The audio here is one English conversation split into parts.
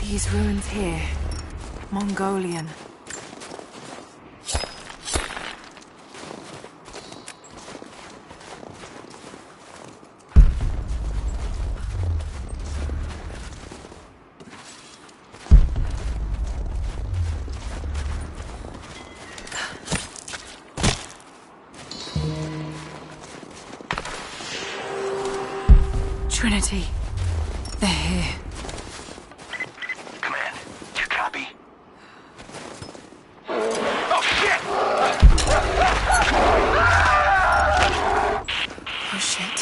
These ruins here. Mongolian. Trinity. They're here. Command, do you copy? Oh, shit! Oh shit.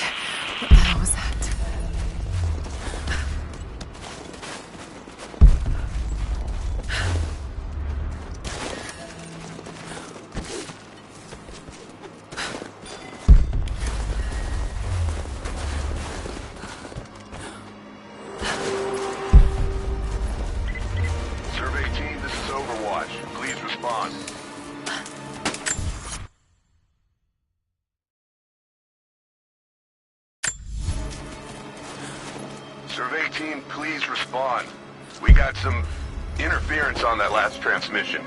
What the hell was that? Survey team, this is Overwatch. Please respond. Survey team, please respond. We got some interference on that last transmission.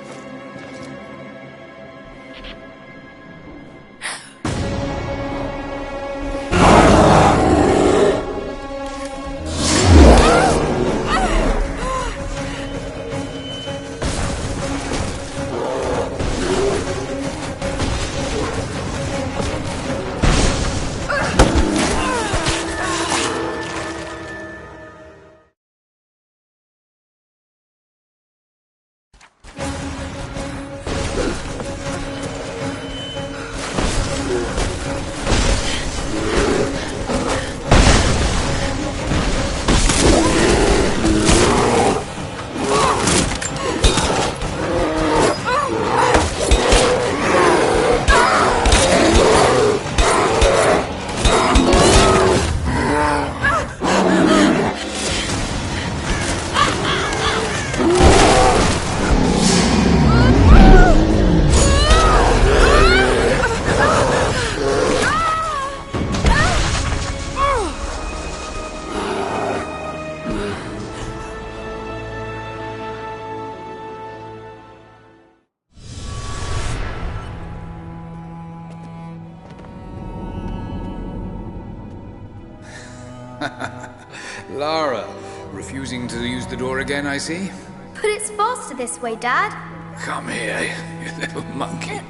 Lara, refusing to use the door again, I see? But it's faster this way, Dad. Come here, you little monkey.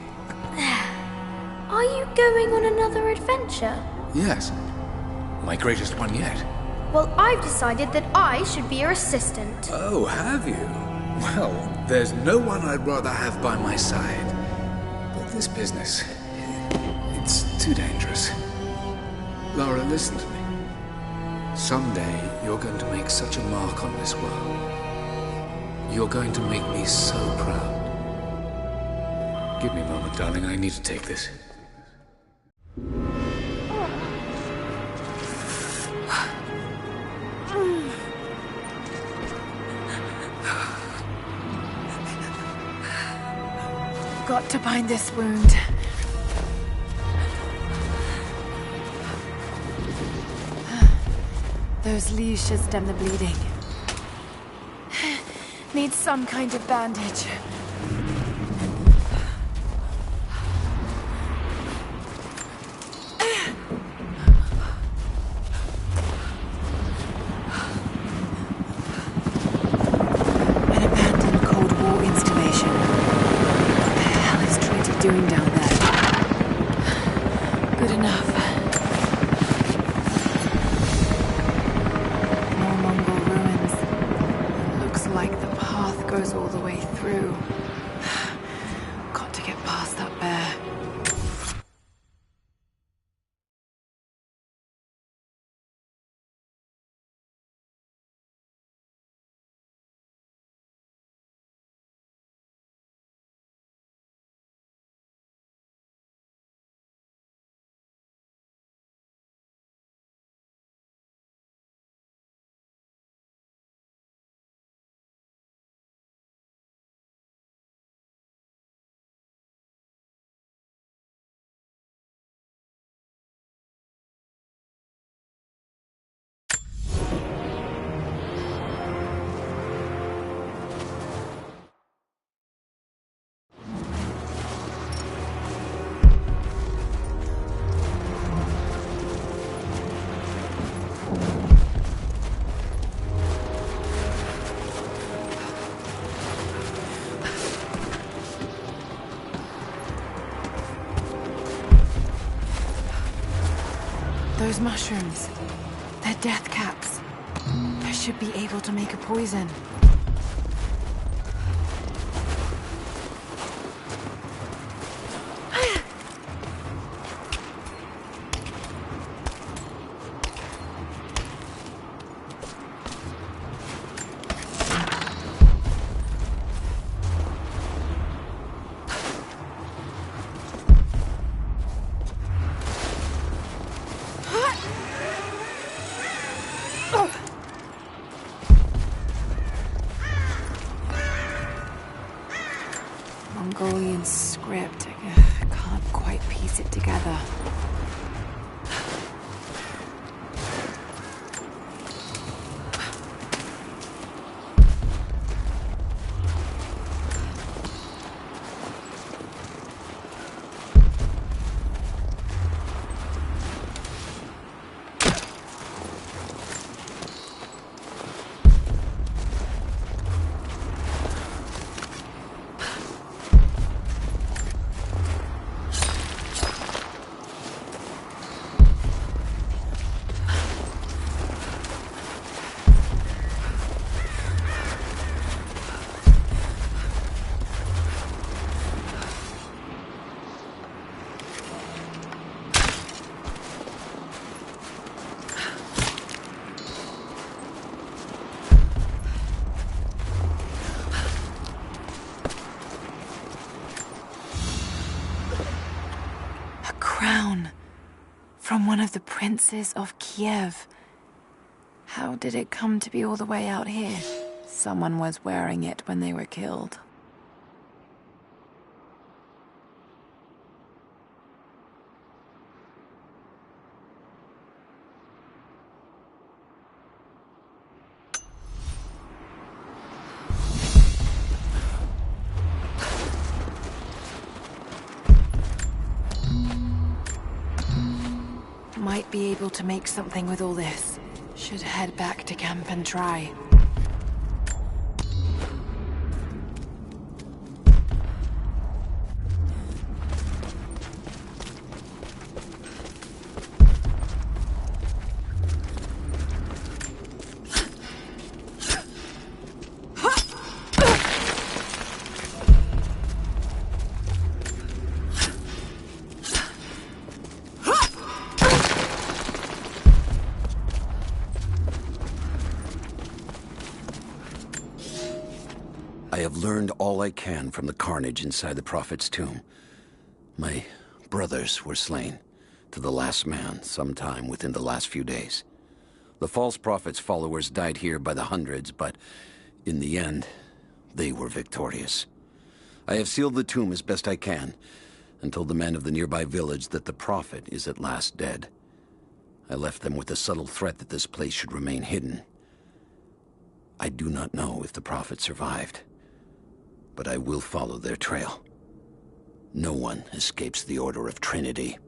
Are you going on another adventure? Yes, my greatest one yet. Well, I've decided that I should be your assistant. Oh, have you? Well, there's no one I'd rather have by my side. But this business, it's too dangerous. Lara, listen to me. Someday, you're going to make such a mark on this world. You're going to make me so proud. Give me a moment, darling. I need to take this. Got to bind this wound. Those leaves should stem the bleeding. Need some kind of bandage. An abandoned Cold War installation. What the hell is Trinity doing down there? Good enough. More Mongol ruins. Looks like the path goes all the way through. Got to get past that bear. Those mushrooms. They're death caps. I should be able to make a poison. Mongolian script. I can't quite piece it together. Crown from one of the princes of Kiev. How did it come to be all the way out here? Someone was wearing it when they were killed. Might be able to make something with all this. Should head back to camp and try. I have learned all I can from the carnage inside the Prophet's tomb. My brothers were slain, to the last man, sometime within the last few days. The false Prophet's followers died here by the hundreds, but in the end, they were victorious. I have sealed the tomb as best I can, and told the men of the nearby village that the Prophet is at last dead. I left them with the subtle threat that this place should remain hidden. I do not know if the Prophet survived, but I will follow their trail. No one escapes the Order of Trinity.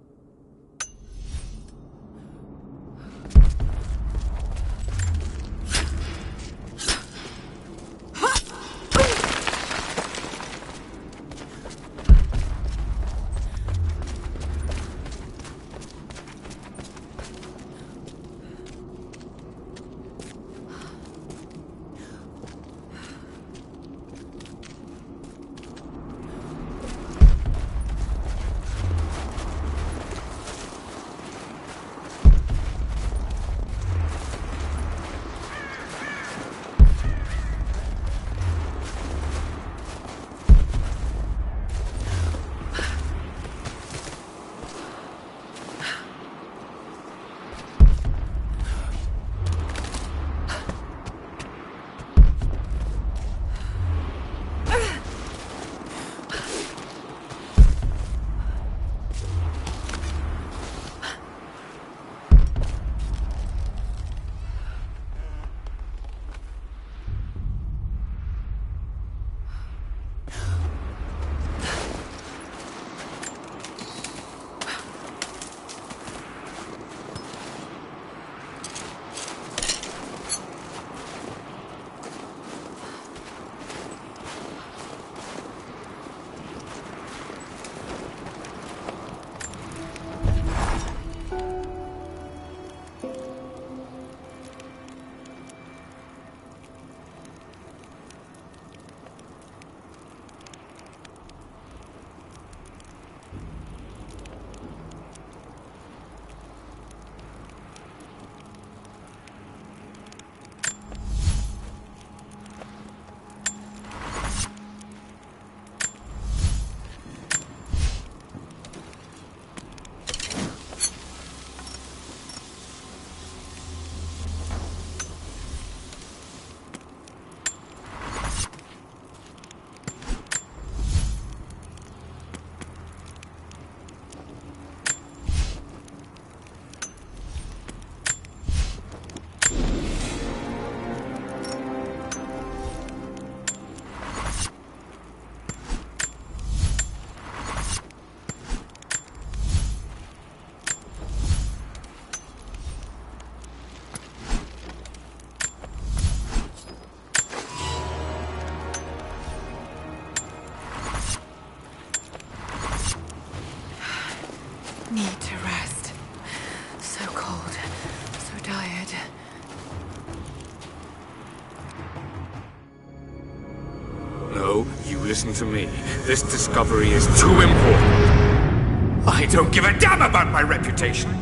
No, you listen to me. This discovery is too important. I don't give a damn about my reputation.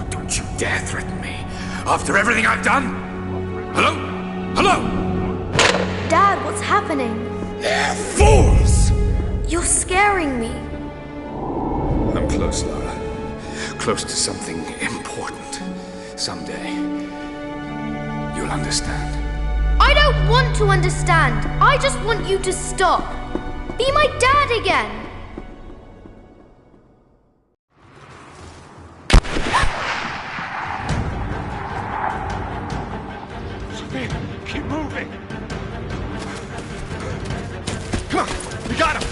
Don't you dare threaten me. After everything I've done? Hello? Hello? Dad, what's happening? They're fools! You're scaring me. I'm close, Lara. Close to something important. Someday, you'll understand. I don't want to understand. I just want you to stop. Be my dad again. Sophia, keep moving. Come on, we got him.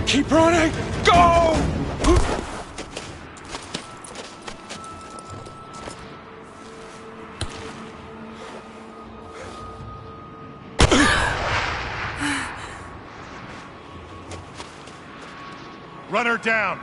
Keep running! Go! Run her down!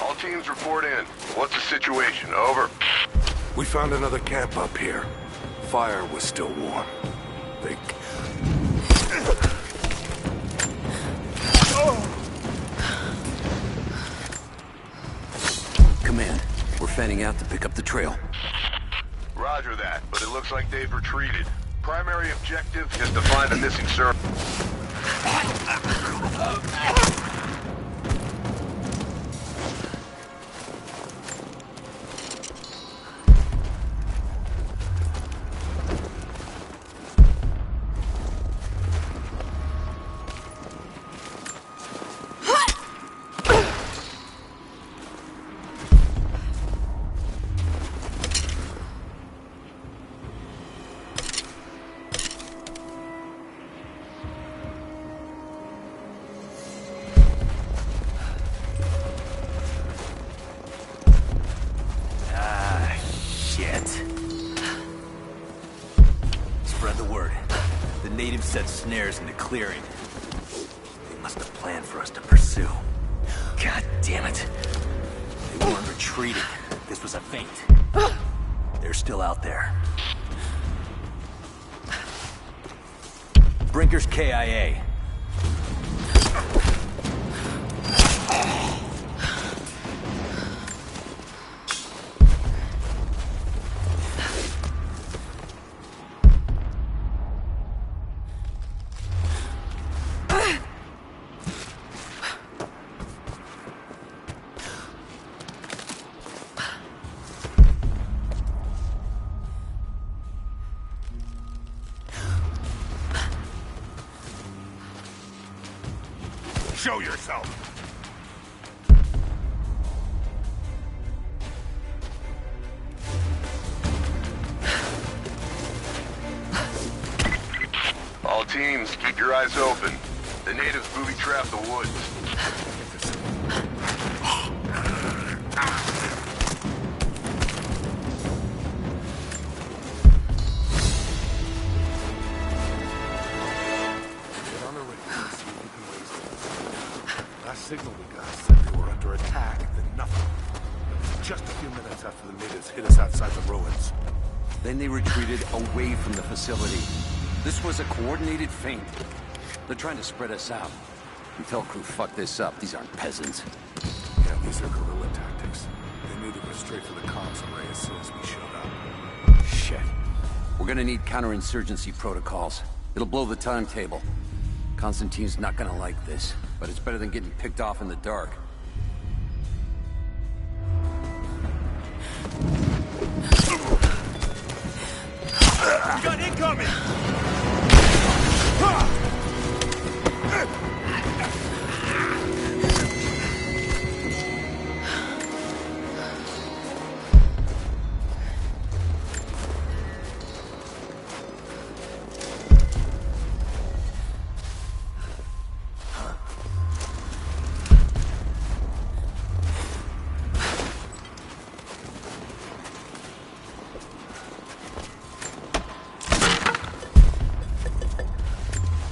All teams report in. What's the situation? Over. We found another camp up here. Fire was still warm. They... Command, we're fanning out to pick up the trail. Roger that, but it looks like they've retreated. Primary objective is to find the missing server. Spread the word. The natives set snares in the clearing. They must have planned for us to pursue. God damn it. They weren't retreating. This was a feint. They're still out there. Brinker's KIA. Show yourself! All teams, keep your eyes open. The natives booby-trap the woods. Last signal we got said they were under attack, then nothing. It was just a few minutes after the natives hit us outside the ruins. Then they retreated away from the facility. This was a coordinated feint. They're trying to spread us out. Until crew fuck this up, these aren't peasants. Yeah, these are guerrilla tactics. They knew to go straight for the comms array as soon as we showed up. Shit. We're gonna need counterinsurgency protocols. It'll blow the timetable. Constantine's not gonna like this, but it's better than getting picked off in the dark. We got incoming!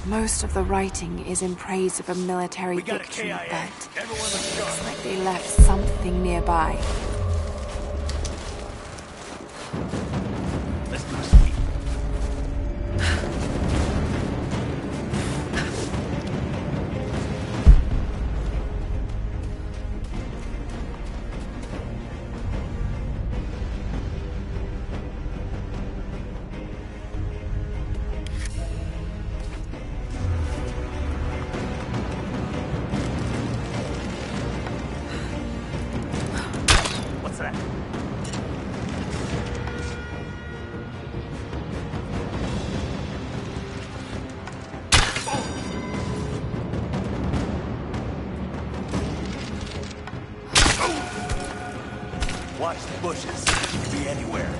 Most of the writing is in praise of a military We got a victory, KIA. but Everyone let's go. looks like they left something nearby. Let's do a sweep. What's that? bushes. It could be anywhere.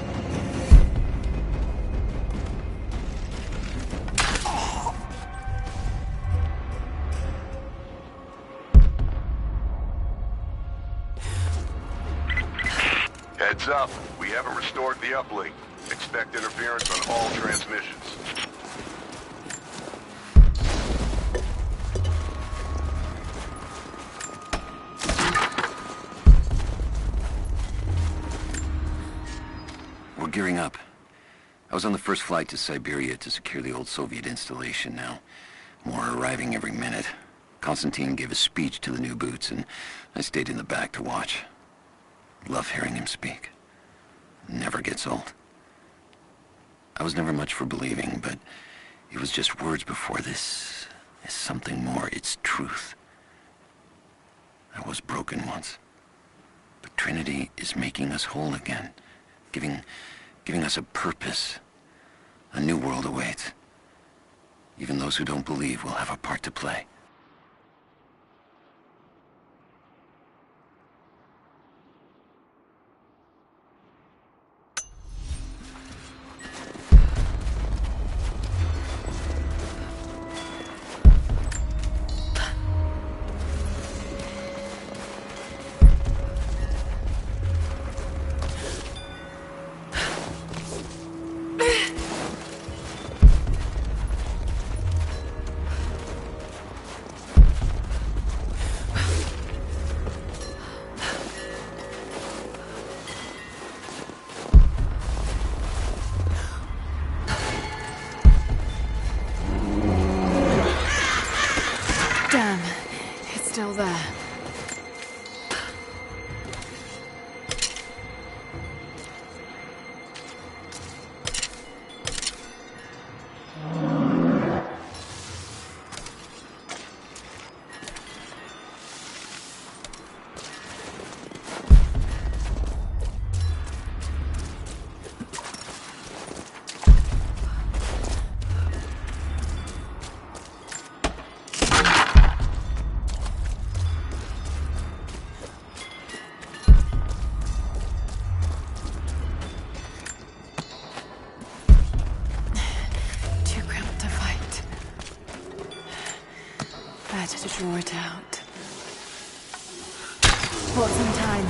Heads up. We haven't restored the uplink. Expect interference on all transmissions. We're gearing up. I was on the first flight to Siberia to secure the old Soviet installation now. More are arriving every minute. Konstantin gave a speech to the new boots, and I stayed in the back to watch. Love hearing him speak. Never gets old. I was never much for believing, but it was just words before. This is something more. It's truth. I was broken once. But Trinity is making us whole again. Giving us a purpose. A new world awaits. Even those who don't believe will have a part to play. Damn, it's still there. To draw it out. Bought some time.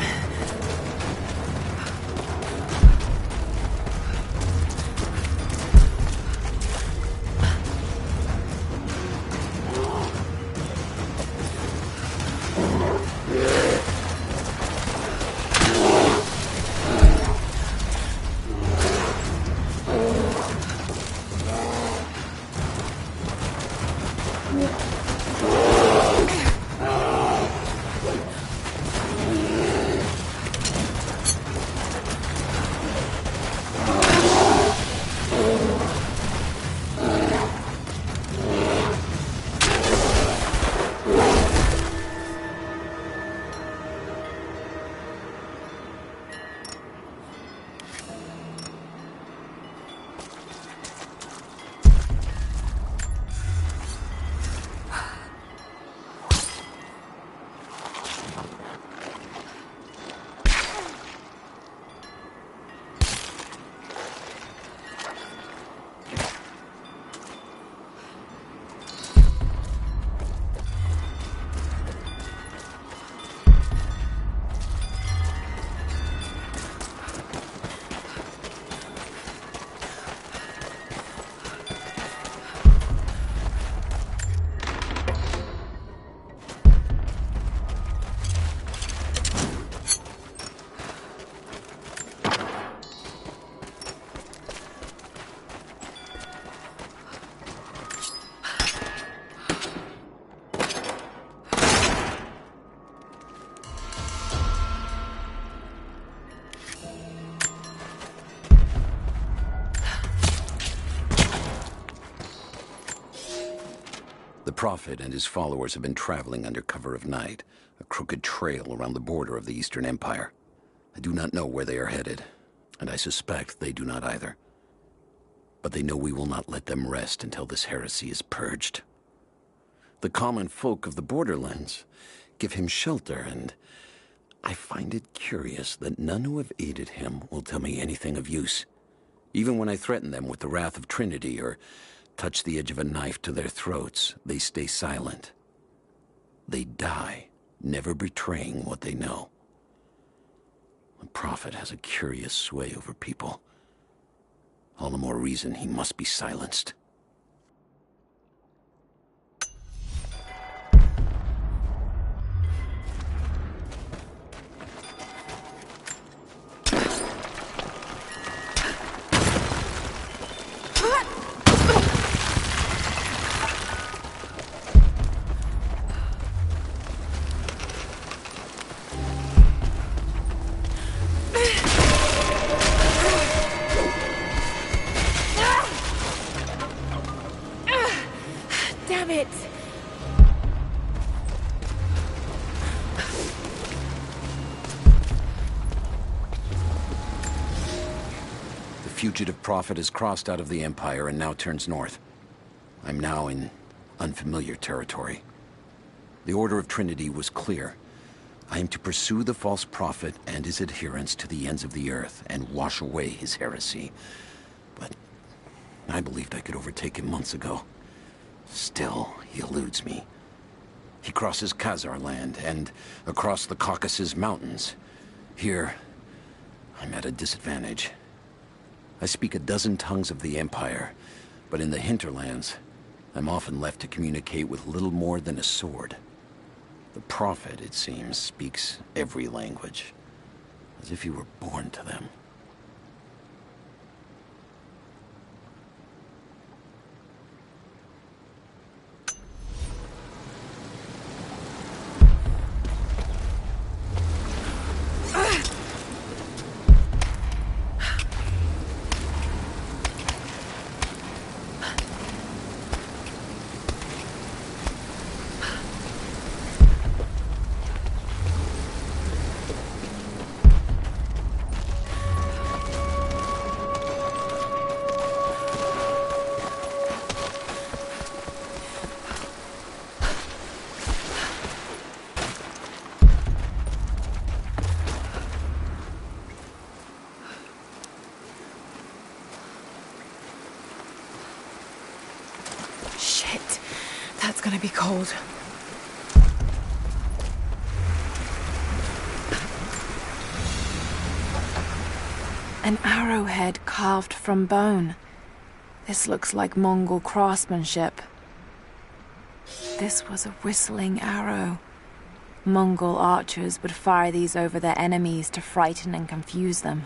The Prophet and his followers have been traveling under cover of night, a crooked trail around the border of the Eastern Empire. I do not know where they are headed, and I suspect they do not either. But they know we will not let them rest until this heresy is purged. The common folk of the borderlands give him shelter, and I find it curious that none who have aided him will tell me anything of use. Even when I threaten them with the wrath of Trinity or touch the edge of a knife to their throats, they stay silent. They die, never betraying what they know. The Prophet has a curious sway over people. All the more reason he must be silenced. Damn it! The fugitive Prophet has crossed out of the Empire and now turns north. I'm now in unfamiliar territory. The Order of Trinity was clear. I am to pursue the false prophet and his adherents to the ends of the earth and wash away his heresy. But I believed I could overtake him months ago. Still, he eludes me. He crosses Khazar land and across the Caucasus Mountains. Here, I'm at a disadvantage. I speak a dozen tongues of the Empire, but in the hinterlands, I'm often left to communicate with little more than a sword. The Prophet, it seems, speaks every language, as if he were born to them. Shit, that's gonna be cold. An arrowhead carved from bone. This looks like Mongol craftsmanship. This was a whistling arrow. Mongol archers would fire these over their enemies to frighten and confuse them.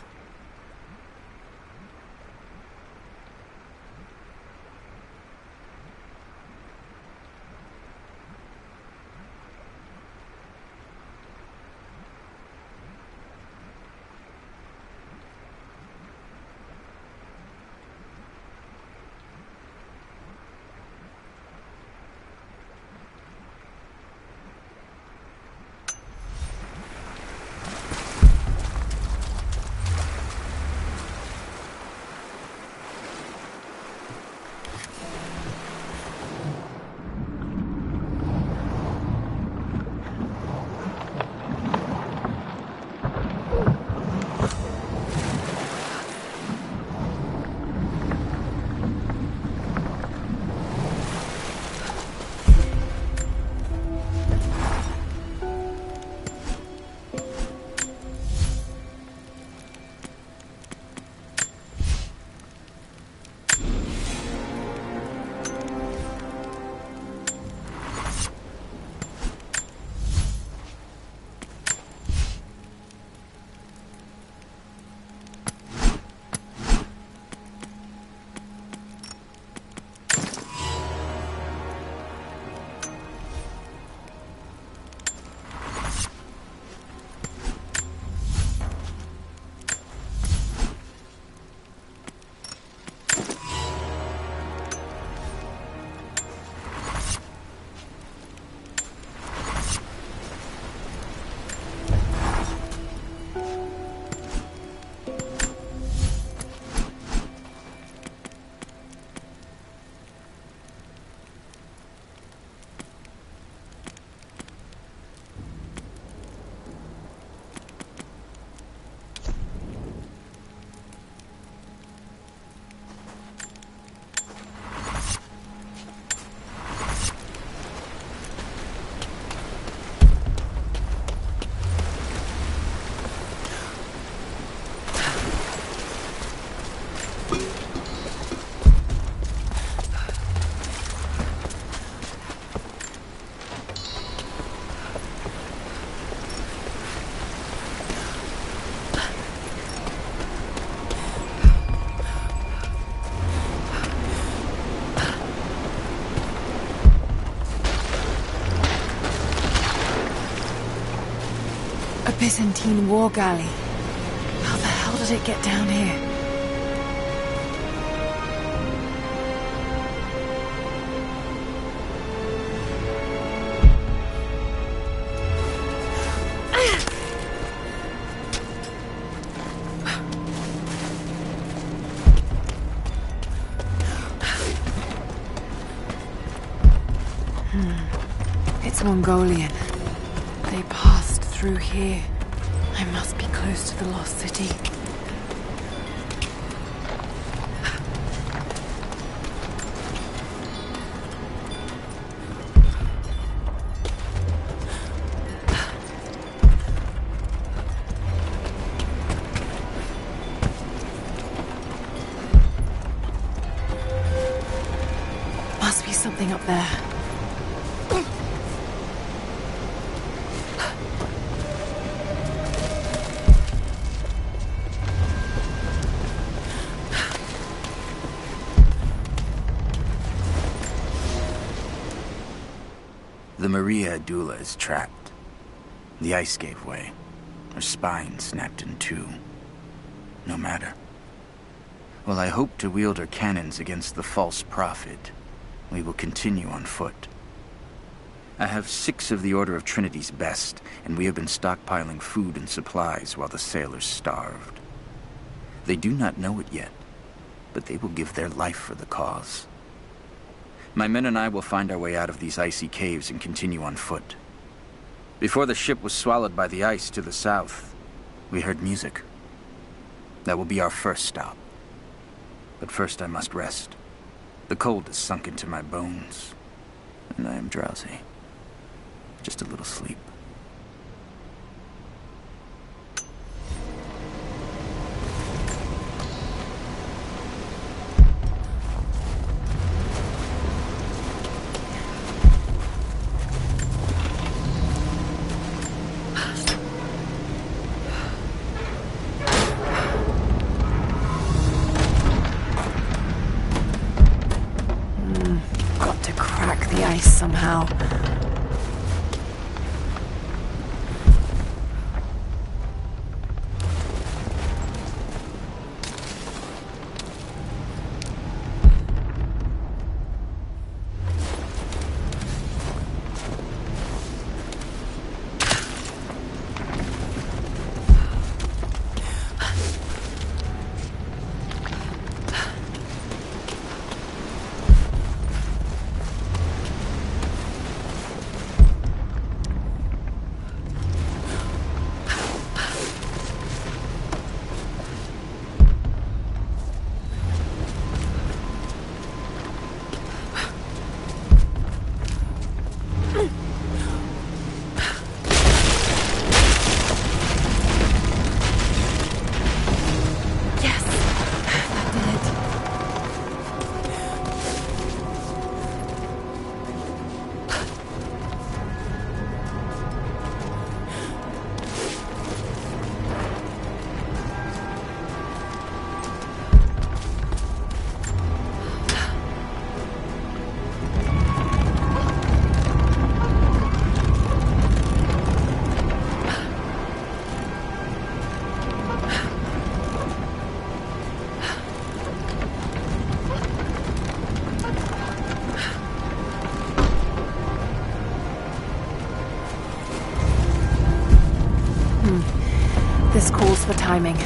Byzantine war galley. How the hell did it get down here? It's Mongolian. They passed through here. I must be close to the lost city. Must be something up there. The Maria Adula is trapped. The ice gave way. Her spine snapped in two. No matter. While I hope to wield her cannons against the false prophet, we will continue on foot. I have 6 of the Order of Trinity's best, and we have been stockpiling food and supplies while the sailors starved. They do not know it yet, but they will give their life for the cause. My men and I will find our way out of these icy caves and continue on foot. Before the ship was swallowed by the ice to the south, we heard music. That will be our first stop. But first I must rest. The cold has sunk into my bones, and I am drowsy. Just a little sleep. Got to crack the ice somehow. This calls for timing.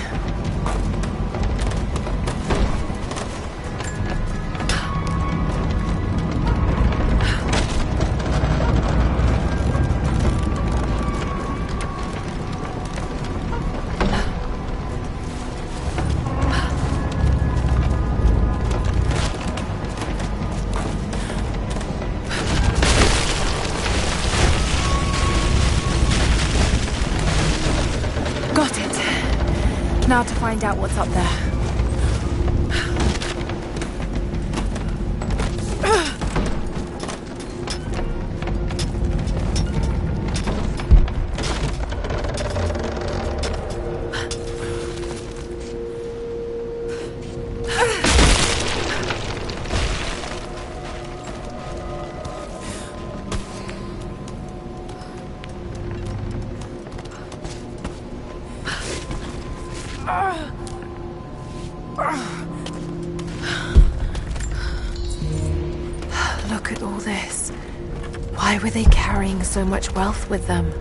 Now to find out what's up there. Look at all this. Why were they carrying so much wealth with them?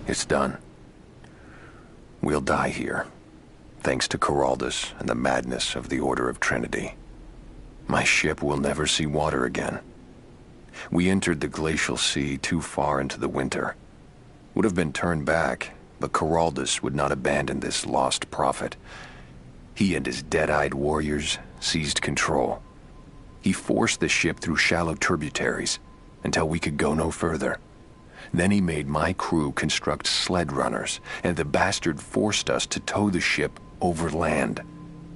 It's done. We'll die here, thanks to Coraldus and the madness of the Order of Trinity. My ship will never see water again. We entered the glacial sea too far into the winter. Would have been turned back, but Coraldus would not abandon this lost prophet. He and his dead-eyed warriors seized control. He forced the ship through shallow tributaries until we could go no further. Then he made my crew construct sled runners, and the bastard forced us to tow the ship over land.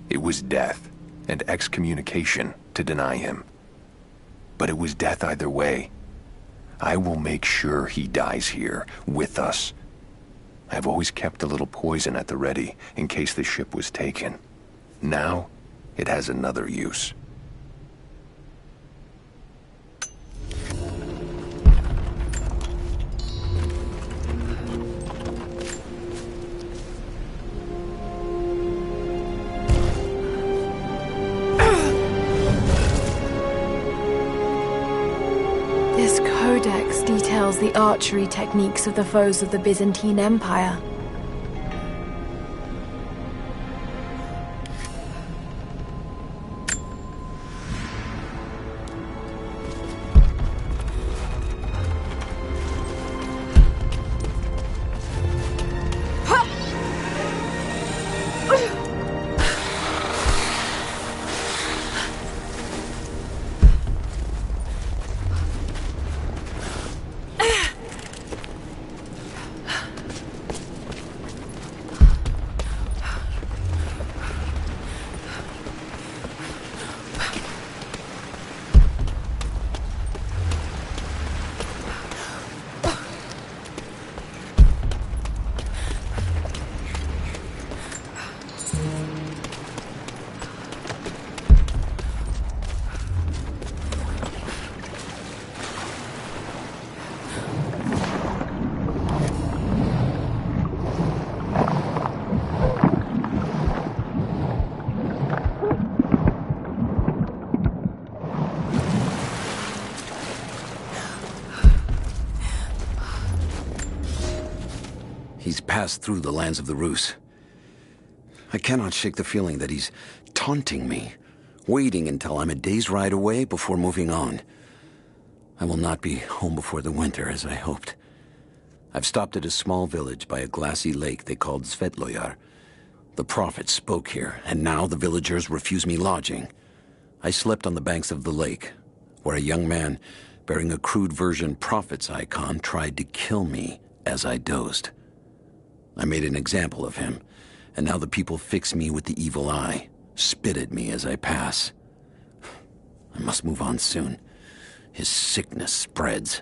It was death and excommunication to deny him. But it was death either way. I will make sure he dies here, with us. I've always kept a little poison at the ready, in case the ship was taken. Now, it has another use. This codex details the archery techniques of the foes of the Byzantine Empire. He's passed through the lands of the Rus. I cannot shake the feeling that he's taunting me, waiting until I'm a day's ride away before moving on. I will not be home before the winter, as I hoped. I've stopped at a small village by a glassy lake they called Svetloyar. The prophet spoke here, and now the villagers refuse me lodging. I slept on the banks of the lake, where a young man bearing a crude version prophet's icon tried to kill me as I dozed. I made an example of him, and now the people fix me with the evil eye, spit at me as I pass. I must move on soon. His sickness spreads.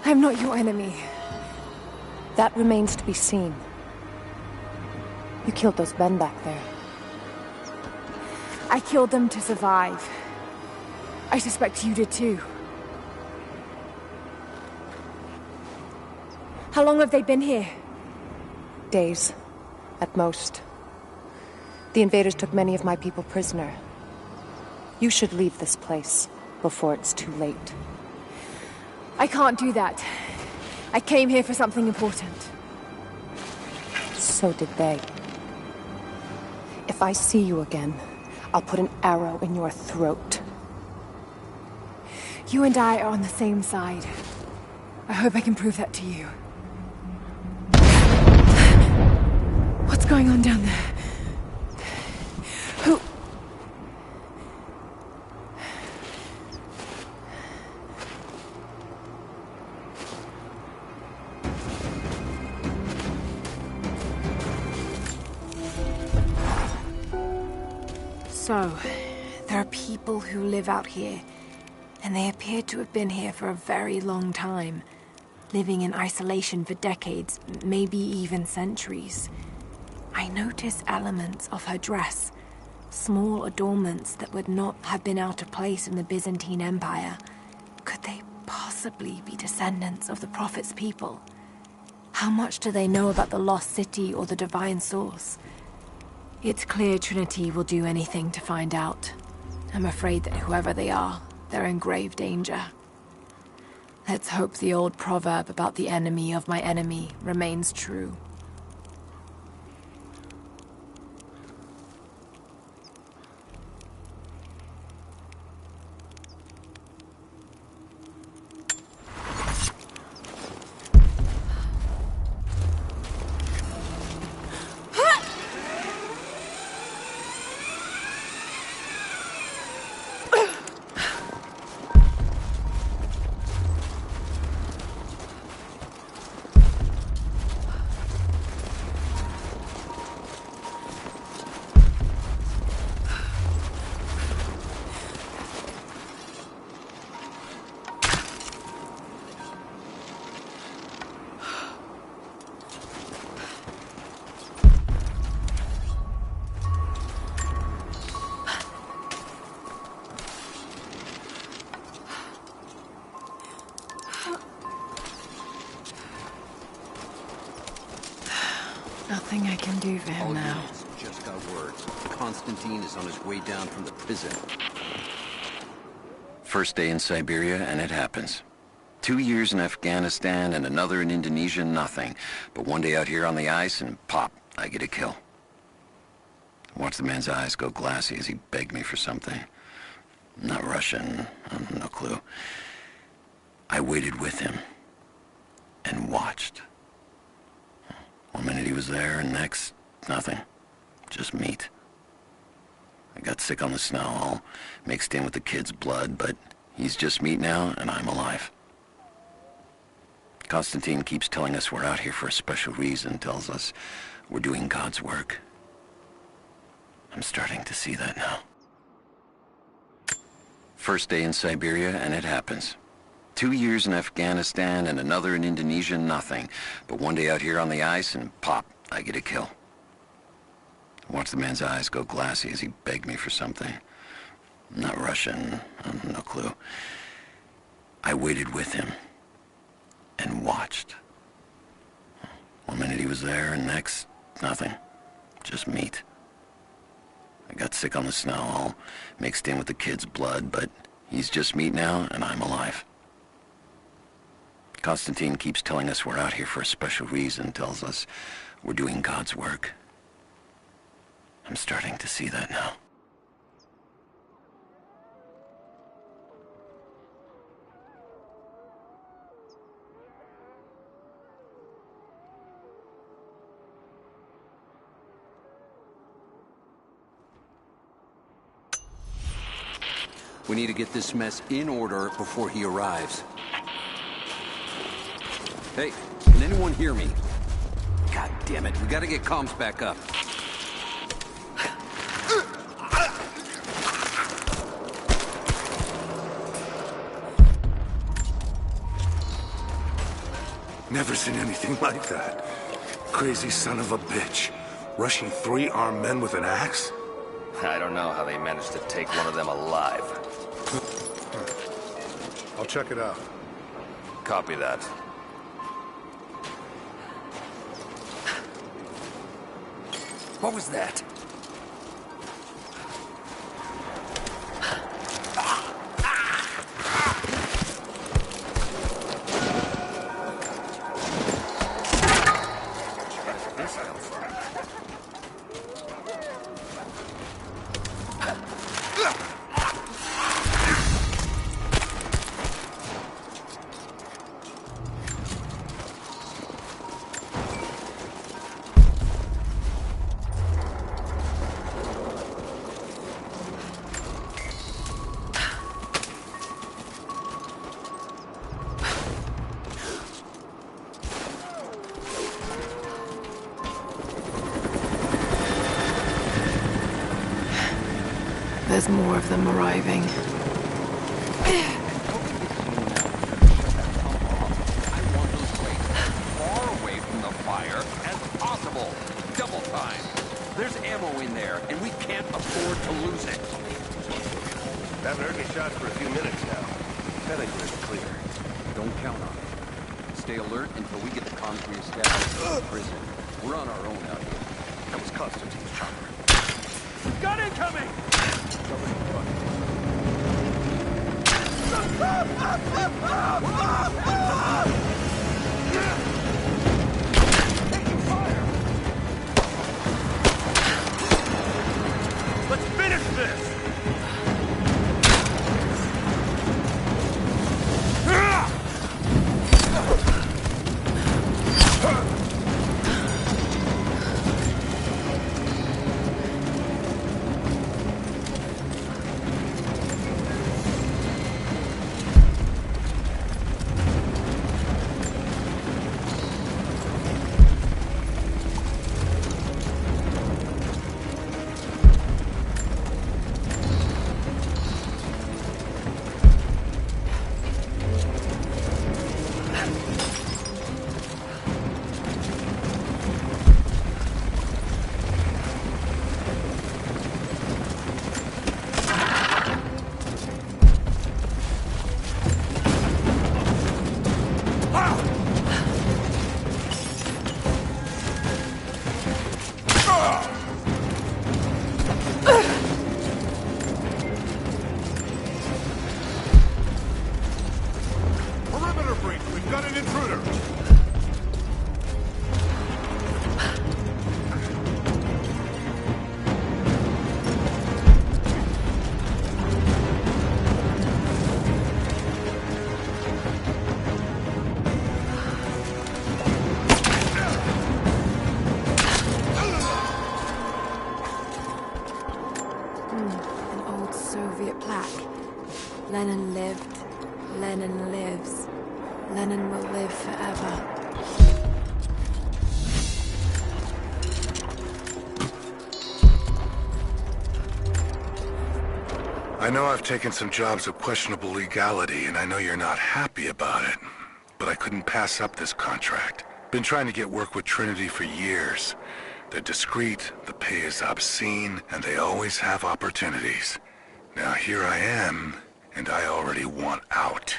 I'm not your enemy. That remains to be seen. You killed those men back there. I killed them to survive. I suspect you did too. How long have they been here? Days, at most. The invaders took many of my people prisoner. You should leave this place before it's too late. I can't do that. I came here for something important. So did they. If I see you again, I'll put an arrow in your throat. You and I are on the same side. I hope I can prove that to you. What's going on down there? Who... So, there are people who live out here, and they appear to have been here for a very long time, living in isolation for decades, maybe even centuries. I notice elements of her dress, small adornments that would not have been out of place in the Byzantine Empire. Could they possibly be descendants of the Prophet's people? How much do they know about the lost city or the divine source? It's clear Trinity will do anything to find out. I'm afraid that whoever they are, they're in grave danger. Let's hope the old proverb about the enemy of my enemy remains true. Nothing I can do for him now. Just got word. Constantine is on his way down from the prison. First day in Siberia, and it happens. 2 years in Afghanistan and another in Indonesia, nothing. But one day out here on the ice, and pop, I get a kill. Watch the man's eyes go glassy as he begged me for something. Not Russian, no clue. I waited with him and watched. 1 minute he was there, and next, nothing. Just meat. I got sick on the snow, all mixed in with the kid's blood, but he's just meat now, and I'm alive. Constantine keeps telling us we're out here for a special reason, tells us we're doing God's work. I'm starting to see that now. First day in Siberia, and it happens. 2 years in Afghanistan and another in Indonesia, nothing. But one day out here on the ice, and pop, I get a kill. Watch the man's eyes go glassy as he begged me for something. Not Russian, no clue. I waited with him and watched. 1 minute he was there, and next, nothing. Just meat. I got sick on the snow, all mixed in with the kid's blood, but he's just meat now, and I'm alive. Constantine keeps telling us we're out here for a special reason, tells us we're doing God's work. I'm starting to see that now. We need to get this mess in order before he arrives. Hey, can anyone hear me? God damn it, we gotta get comms back up. Never seen anything like that. Crazy son of a bitch. Rushing 3 armed men with an axe? I don't know how they managed to take one of them alive. I'll check it out. Copy that. What was that? there's more of them arriving. Far away from the fire as possible. Double time. There's ammo in there, and we can't afford to lose it. Haven't heard any shots for a few minutes now. Pentagon's clear. Don't count on it. Stay alert until we get the comms reestablished in the prison. We're on our own out here. That was Constantine's chopper. Gun incoming! Taking fire! Let's finish this! Perimeter breach! We've got an intruder! An old Soviet plaque. Lenin lived. Lenin lives. Lenin will live forever. I know I've taken some jobs of questionable legality, and I know you're not happy about it. But I couldn't pass up this contract. Been trying to get work with Trinity for years. They're discreet, the pay is obscene, and they always have opportunities. Now here I am, and I already want out.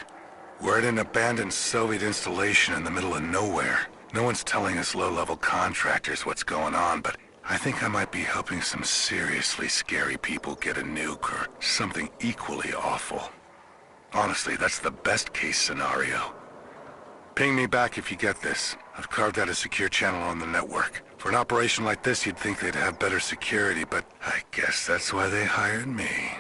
We're at an abandoned Soviet installation in the middle of nowhere. No one's telling us low-level contractors what's going on, but I think I might be helping some seriously scary people get a nuke or something equally awful. Honestly, that's the best-case scenario. Ping me back if you get this. I've carved out a secure channel on the network. For an operation like this, you'd think they'd have better security, but I guess that's why they hired me.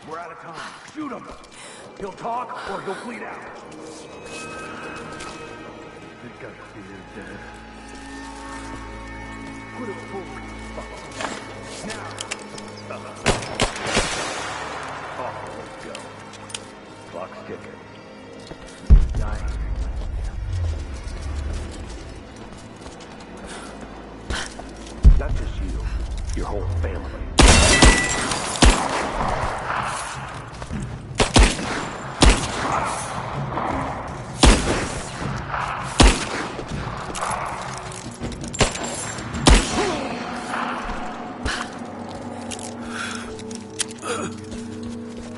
We're out of time. Shoot him! He'll talk or he'll bleed out. This guy's dead. Put him forward. Now. Oh, let's go. Clock's ticking. He's dying. your whole family.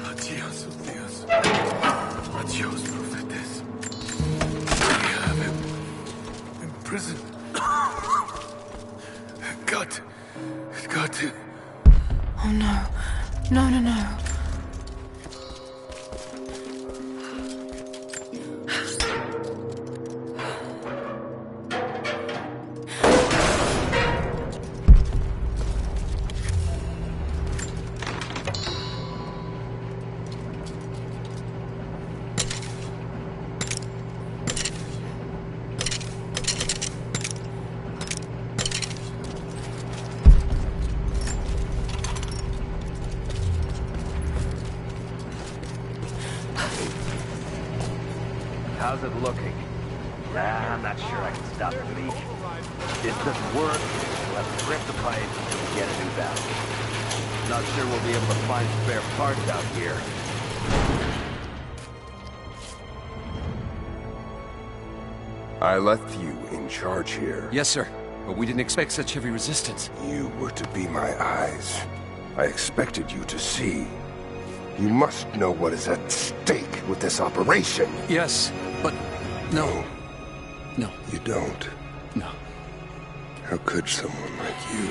Adios, Dios. Adios, prophetess. We have him in prison. Got to. Oh no. No, no, no. How's it looking? I'm not sure I can stop the leak. If this doesn't work, we'll have to rip the pipe and get a new valve. Not sure we'll be able to find spare parts out here. I left you in charge here. Yes, sir. But we didn't expect such heavy resistance. You were to be my eyes. I expected you to see. You must know what is at stake with this operation. Yes, but no. No. You don't. No. How could someone like you?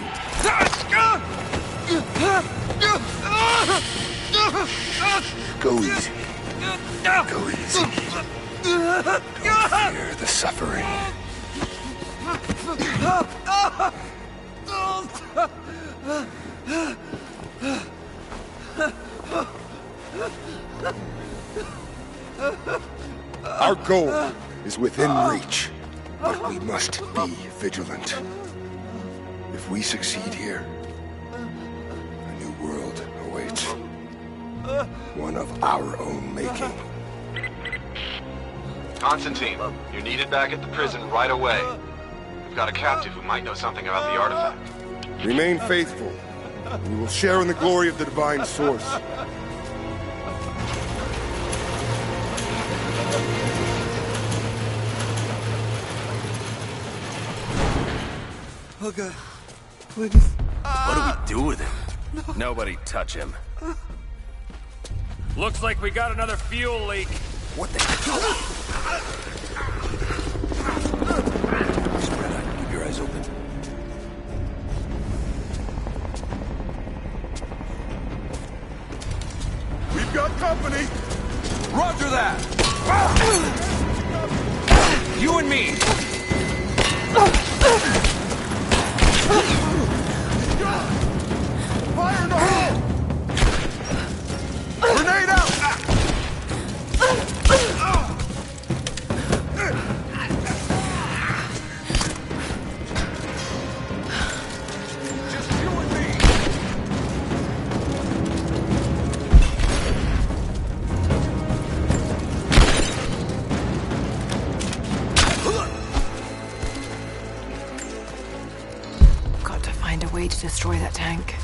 Go easy. Go easy. Don't fear the suffering. Our goal is within reach, but we must be vigilant. If we succeed here, a new world awaits. One of our own making. Constantine, you're needed back at the prison right away. We've got a captive who might know something about the artifact. Remain faithful. We will share in the glory of the divine source. Oh God, please. What do we do with him? Nobody touch him. Looks like we got another fuel leak. What the hell? Spread out. Keep your eyes open. We've got company! Roger that! You and me! Fire in the hole! Grenade out! Just you and me! Got to find a way to destroy that tank.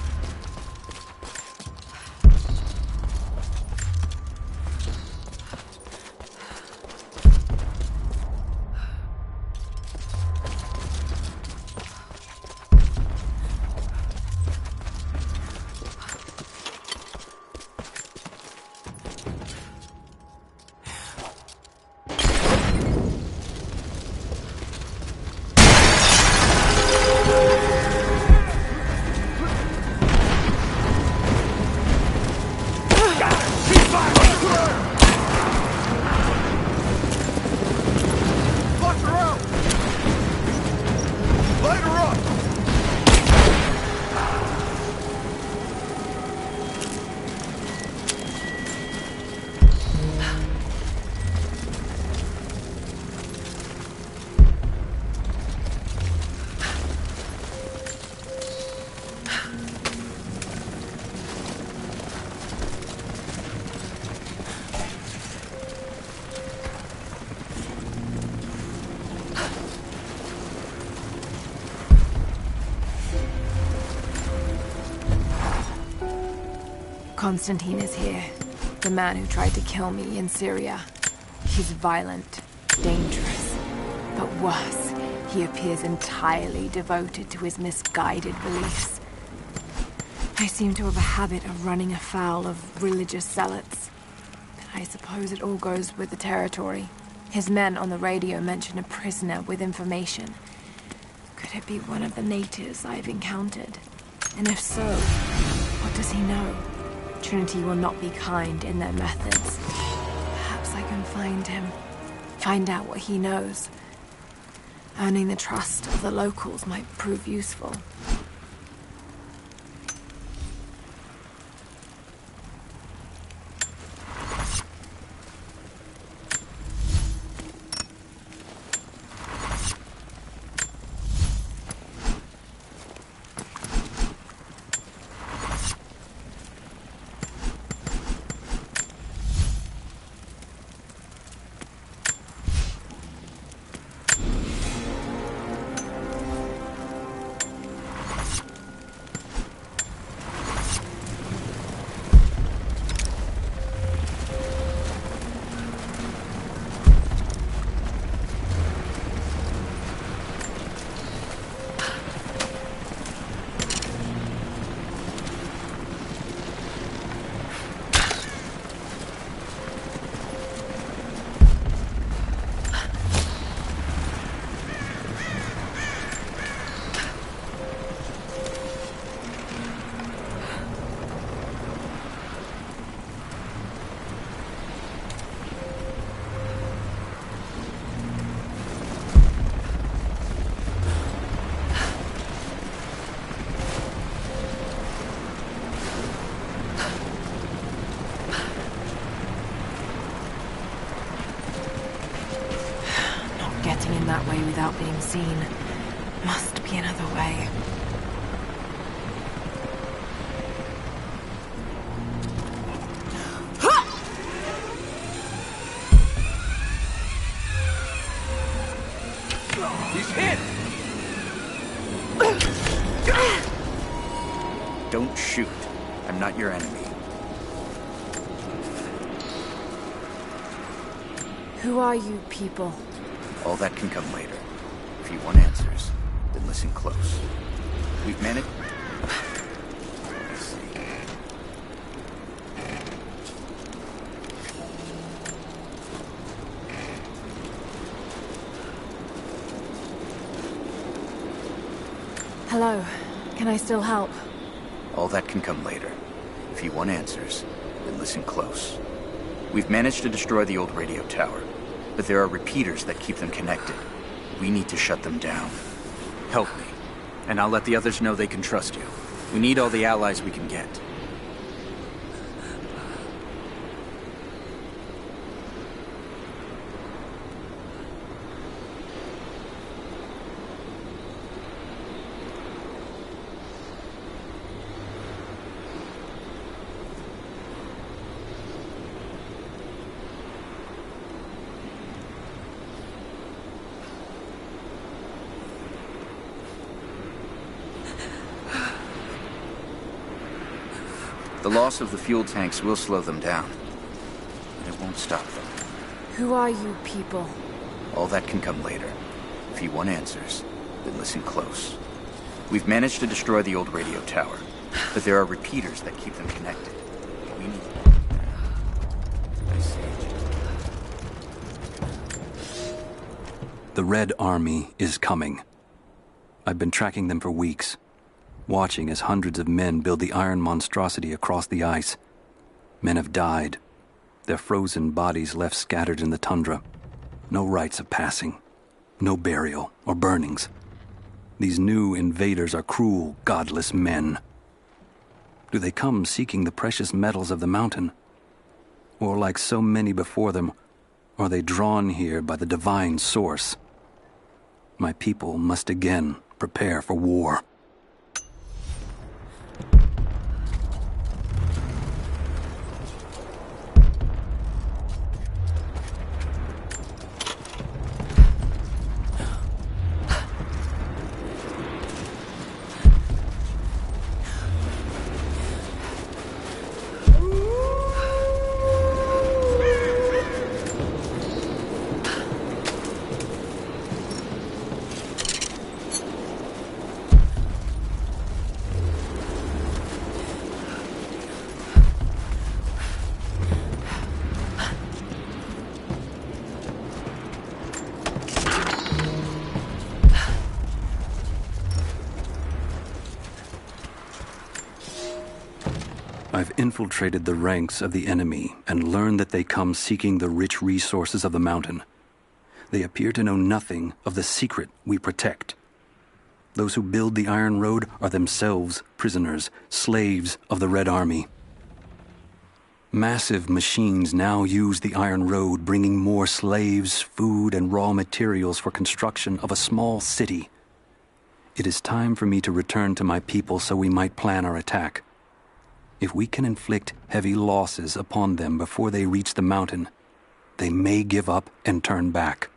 Constantine is here. The man who tried to kill me in Syria. He's violent, dangerous, but worse, he appears entirely devoted to his misguided beliefs. I seem to have a habit of running afoul of religious zealots. But I suppose it all goes with the territory. His men on the radio mention a prisoner with information. Could it be one of the natives I've encountered? And if so, what does he know? Trinity will not be kind in their methods. Perhaps I can find him. Find out what he knows. Earning the trust of the locals might prove useful. That way without being seen. Must be another way. He's hit! Don't shoot. I'm not your enemy. Who are you people? All that can come later. If you want answers, then listen close. We've managed... Hello. Can I still help? All that can come later. If you want answers, then listen close. We've managed to destroy the old radio tower, but there are repeaters that keep them connected. We need to shut them down. Help me, and I'll let the others know they can trust you. We need all the allies we can get. The loss of the fuel tanks will slow them down, but it won't stop them. Who are you people? All that can come later. If you want answers, then listen close. We've managed to destroy the old radio tower, but there are repeaters that keep them connected. We need... I see. The Red Army is coming. I've been tracking them for weeks, watching as hundreds of men build the iron monstrosity across the ice. Men have died, their frozen bodies left scattered in the tundra. No rites of passing, no burial or burnings. These new invaders are cruel, godless men. Do they come seeking the precious metals of the mountain? Or like so many before them, are they drawn here by the divine source? My people must again prepare for war. I've infiltrated the ranks of the enemy and learned that they come seeking the rich resources of the mountain. They appear to know nothing of the secret we protect. Those who build the Iron Road are themselves prisoners, slaves of the Red Army. Massive machines now use the Iron Road, bringing more slaves, food, and raw materials for construction of a small city. It is time for me to return to my people so we might plan our attack. If we can inflict heavy losses upon them before they reach the mountain, they may give up and turn back.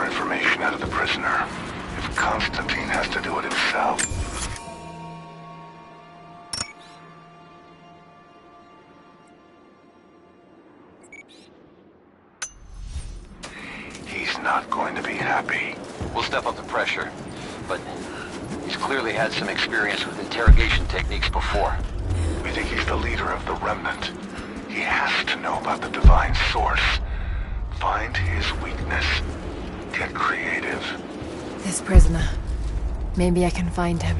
information out of the prisoner. If Constantine has to do it himself. He's not going to be happy. We'll step up the pressure, but he's clearly had some experience with interrogation techniques before. We think he's the leader of the Remnant. He has to know about the Divine Source. Find his weakness. Get creative. This prisoner. Maybe I can find him.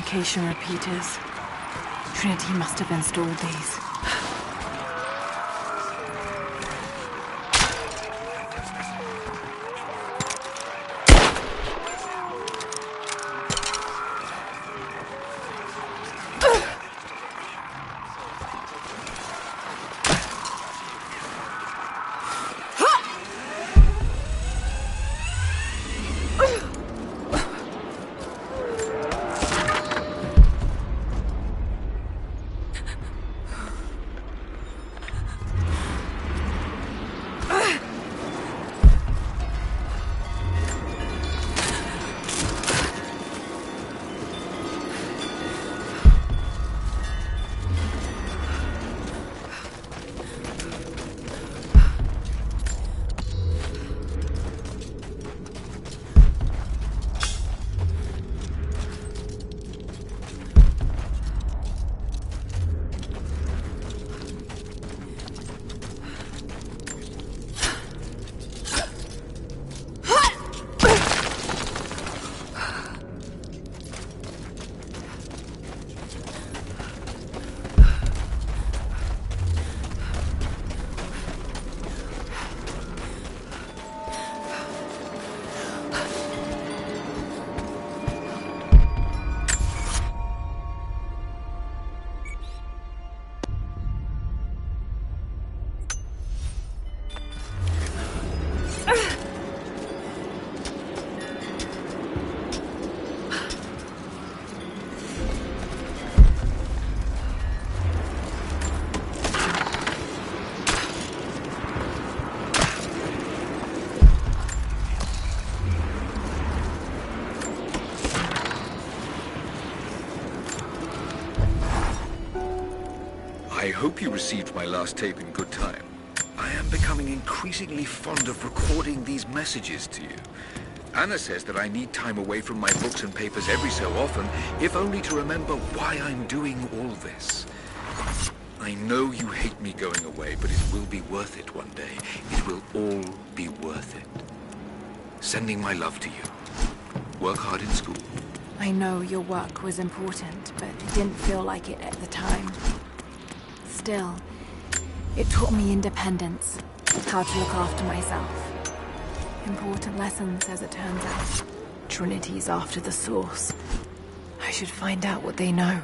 communication repeaters. Trinity must have installed these. I hope you received my last tape in good time. I am becoming increasingly fond of recording these messages to you. Anna says that I need time away from my books and papers every so often, if only to remember why I'm doing all this. I know you hate me going away, but it will be worth it one day. It will all be worth it. Sending my love to you. Work hard in school. I know your work was important, but it didn't feel like it at the time. Still, it taught me independence, how to look after myself. Important lessons, as it turns out. Trinity's after the source. I should find out what they know.